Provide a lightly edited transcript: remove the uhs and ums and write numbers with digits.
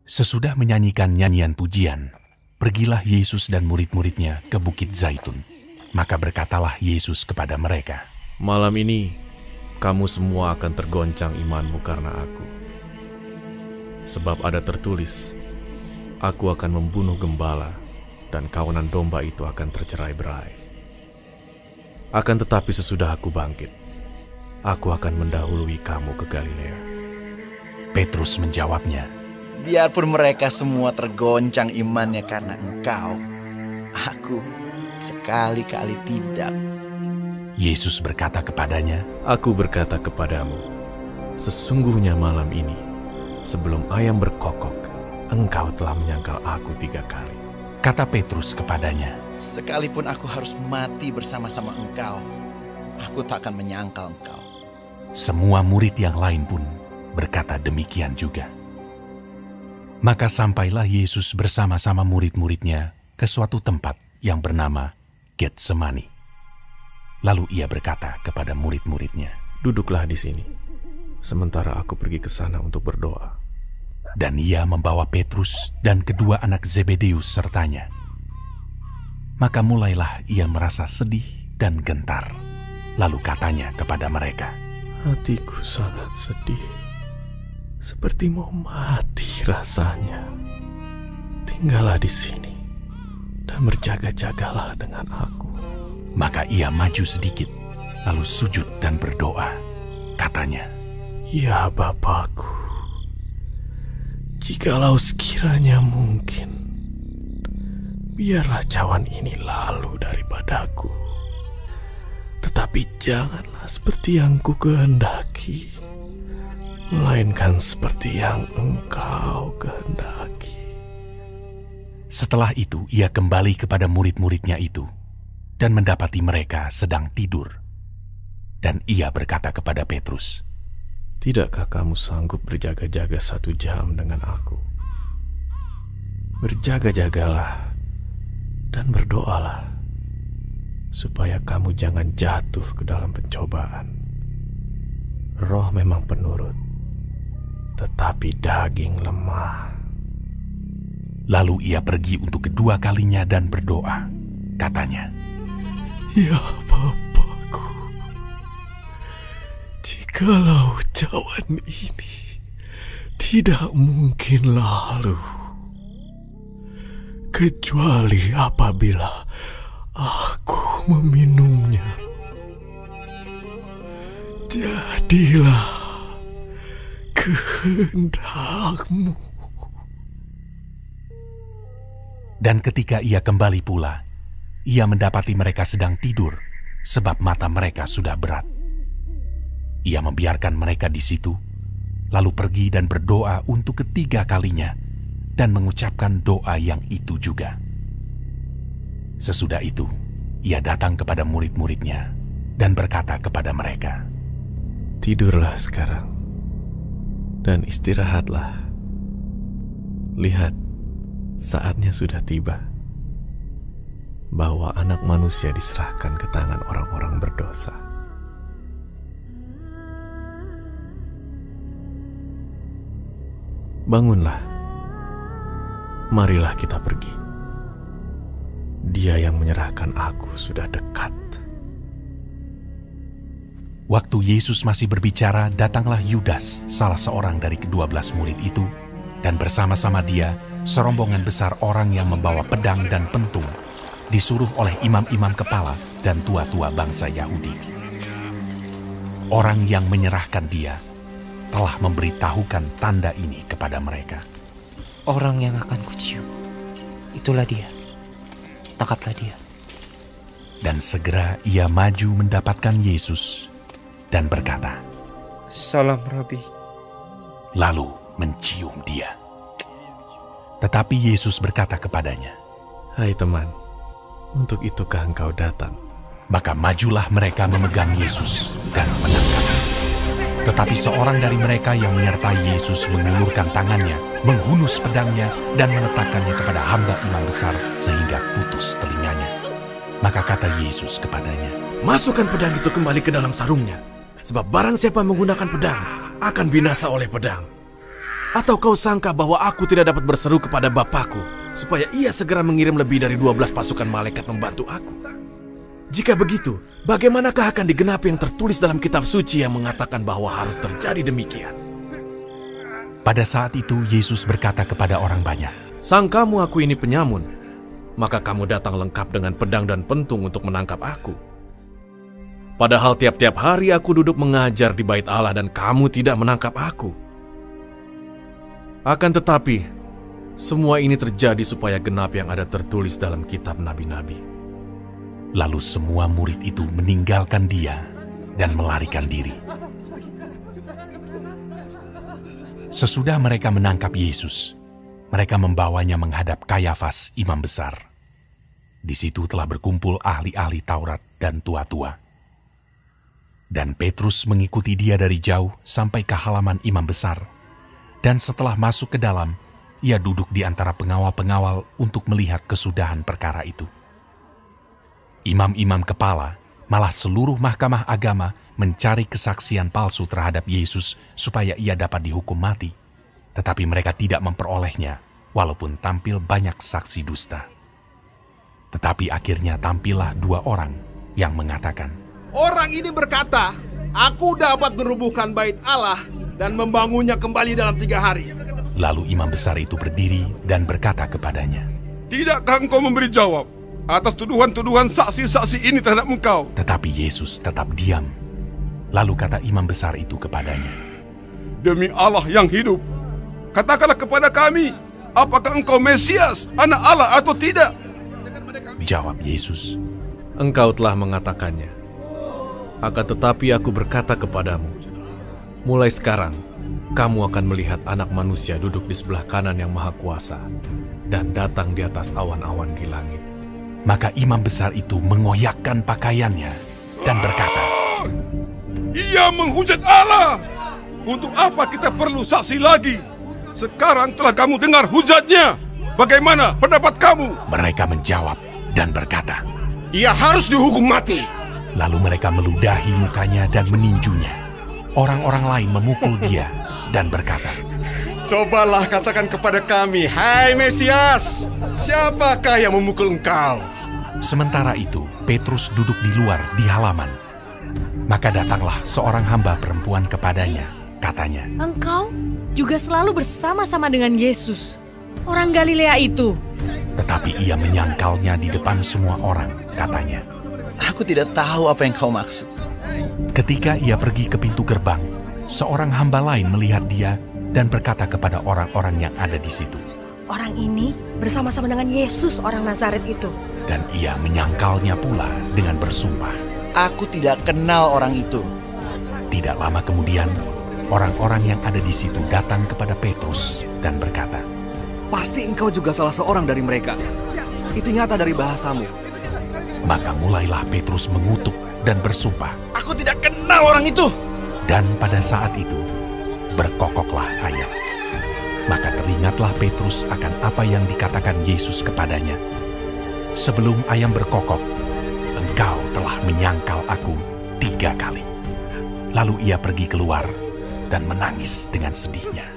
Sesudah menyanyikan nyanyian pujian, pergilah Yesus dan murid-muridnya ke Bukit Zaitun. Maka berkatalah Yesus kepada mereka, "Malam ini, kamu semua akan tergoncang imanmu karena aku. Sebab ada tertulis, aku akan membunuh gembala, dan kawanan domba itu akan tercerai-berai. Akan tetapi sesudah aku bangkit, aku akan mendahului kamu ke Galilea." Petrus menjawabnya, "Biarpun mereka semua tergoncang imannya karena Engkau, aku sekali-kali tidak." Yesus berkata kepadanya, "Aku berkata kepadamu, sesungguhnya malam ini, sebelum ayam berkokok, engkau telah menyangkal aku 3 kali." Kata Petrus kepadanya, "Sekalipun aku harus mati bersama-sama Engkau, aku tak akan menyangkal Engkau." Semua murid yang lain pun berkata demikian juga. Maka sampailah Yesus bersama-sama murid-muridnya ke suatu tempat yang bernama Getsemani. Lalu ia berkata kepada murid-muridnya, "Duduklah di sini, sementara aku pergi ke sana untuk berdoa." Dan ia membawa Petrus dan kedua anak Zebedeus sertanya. Maka mulailah ia merasa sedih dan gentar. Lalu katanya kepada mereka, "Hatiku sangat sedih, seperti mau mati rasanya. Tinggallah di sini dan berjaga-jagalah dengan aku." Maka ia maju sedikit, lalu sujud dan berdoa. Katanya, "Ya Bapakku, jikalau sekiranya mungkin, biarlah cawan ini lalu daripadaku. Tetapi janganlah seperti yang ku kehendaki, melainkan seperti yang Engkau kehendaki." Setelah itu ia kembali kepada murid-muridnya itu dan mendapati mereka sedang tidur. Dan ia berkata kepada Petrus, "Tidakkah kamu sanggup berjaga-jaga 1 jam dengan aku? Berjaga-jagalah dan berdoalah, supaya kamu jangan jatuh ke dalam pencobaan. Roh memang penurut, tetapi daging lemah." Lalu ia pergi untuk kedua kalinya dan berdoa. Katanya, "Ya Bapakku, jikalau cawan ini tidak mungkin lalu, kecuali apabila aku meminumnya, jadilah kehendak-Mu." Dan ketika ia kembali pula, ia mendapati mereka sedang tidur, sebab mata mereka sudah berat. Ia membiarkan mereka di situ, lalu pergi dan berdoa untuk ketiga kalinya, dan mengucapkan doa yang itu juga. Sesudah itu, ia datang kepada murid-muridnya, dan berkata kepada mereka, "Tidurlah sekarang, dan istirahatlah. Lihat, saatnya sudah tiba, bahwa Anak Manusia diserahkan ke tangan orang-orang berdosa. Bangunlah, marilah kita pergi. Dia yang menyerahkan aku sudah dekat." Waktu Yesus masih berbicara, datanglah Yudas, salah seorang dari ke-12 murid itu, dan bersama-sama dia serombongan besar orang yang membawa pedang dan pentung, disuruh oleh imam-imam kepala dan tua-tua bangsa Yahudi. Orang yang menyerahkan dia telah memberitahukan tanda ini kepada mereka. "Orang yang akan kucium, itulah dia. Tangkaplah dia." Dan segera ia maju mendapatkan Yesus dan berkata, "Salam, Rabi." Lalu mencium dia. Tetapi Yesus berkata kepadanya, "Hai teman, untuk itukah engkau datang?" Maka majulah mereka memegang Yesus dan menangkapnya. Tetapi seorang dari mereka yang menyertai Yesus mengulurkan tangannya, menghunus pedangnya, dan meletakkannya kepada hamba imam besar sehingga putus telinganya. Maka kata Yesus kepadanya, "Masukkan pedang itu kembali ke dalam sarungnya, sebab barang siapa menggunakan pedang akan binasa oleh pedang. Atau kau sangka bahwa aku tidak dapat berseru kepada Bapakku supaya ia segera mengirim lebih dari 12 pasukan malaikat membantu aku? Jika begitu, bagaimanakah akan digenapi yang tertulis dalam kitab suci yang mengatakan bahwa harus terjadi demikian? Pada saat itu Yesus berkata kepada orang banyak, Sangkamu aku ini penyamun, maka kamu datang lengkap dengan pedang dan pentung untuk menangkap aku. Padahal tiap-tiap hari aku duduk mengajar di bait Allah dan kamu tidak menangkap aku. Akan tetapi, semua ini terjadi supaya genap yang ada tertulis dalam kitab nabi-nabi. Lalu semua murid itu meninggalkan dia dan melarikan diri. Sesudah mereka menangkap Yesus, mereka membawanya menghadap Kayafas, imam besar. Di situ telah berkumpul ahli-ahli Taurat dan tua-tua. Dan Petrus mengikuti dia dari jauh sampai ke halaman imam besar. Dan setelah masuk ke dalam, ia duduk di antara pengawal-pengawal untuk melihat kesudahan perkara itu. Imam-imam kepala, malah seluruh mahkamah agama mencari kesaksian palsu terhadap Yesus supaya ia dapat dihukum mati. Tetapi mereka tidak memperolehnya, walaupun tampil banyak saksi dusta. Tetapi akhirnya tampillah 2 orang yang mengatakan, Orang ini berkata, aku dapat merubuhkan bait Allah dan membangunnya kembali dalam 3 hari. Lalu imam besar itu berdiri dan berkata kepadanya, Tidakkah engkau memberi jawab atas tuduhan-tuduhan saksi-saksi ini terhadap engkau? Tetapi Yesus tetap diam. Lalu kata imam besar itu kepadanya, Demi Allah yang hidup, katakanlah kepada kami, apakah engkau Mesias, anak Allah atau tidak? Jawab Yesus, Engkau telah mengatakannya. Akan tetapi aku berkata kepadamu, mulai sekarang, kamu akan melihat Anak Manusia duduk di sebelah kanan yang Maha Kuasa dan datang di atas awan-awan di langit. Maka imam besar itu mengoyakkan pakaiannya dan berkata, Ia menghujat Allah. Untuk apa kita perlu saksi lagi? Sekarang telah kamu dengar hujatnya. Bagaimana pendapat kamu? Mereka menjawab dan berkata, Ia harus dihukum mati. Lalu mereka meludahi mukanya dan meninjunya. Orang-orang lain memukul dia dan berkata, Cobalah katakan kepada kami, hai Mesias, siapakah yang memukul engkau? Sementara itu, Petrus duduk di luar di halaman. Maka datanglah seorang hamba perempuan kepadanya, katanya, Engkau juga selalu bersama-sama dengan Yesus, orang Galilea itu. Tetapi ia menyangkalnya di depan semua orang, katanya, Aku tidak tahu apa yang kau maksud. Ketika ia pergi ke pintu gerbang, seorang hamba lain melihat dia dan berkata kepada orang-orang yang ada di situ, Orang ini bersama-sama dengan Yesus orang Nazaret itu. Dan ia menyangkalnya pula dengan bersumpah. Aku tidak kenal orang itu. Tidak lama kemudian, orang-orang yang ada di situ datang kepada Petrus dan berkata, Pasti engkau juga salah seorang dari mereka. Itu nyata dari bahasamu. Maka mulailah Petrus mengutuk dan bersumpah, Aku tidak kenal orang itu. Dan pada saat itu, berkokoklah ayam. Maka teringatlah Petrus akan apa yang dikatakan Yesus kepadanya. Sebelum ayam berkokok, engkau telah menyangkal aku 3 kali. Lalu ia pergi keluar dan menangis dengan sedihnya.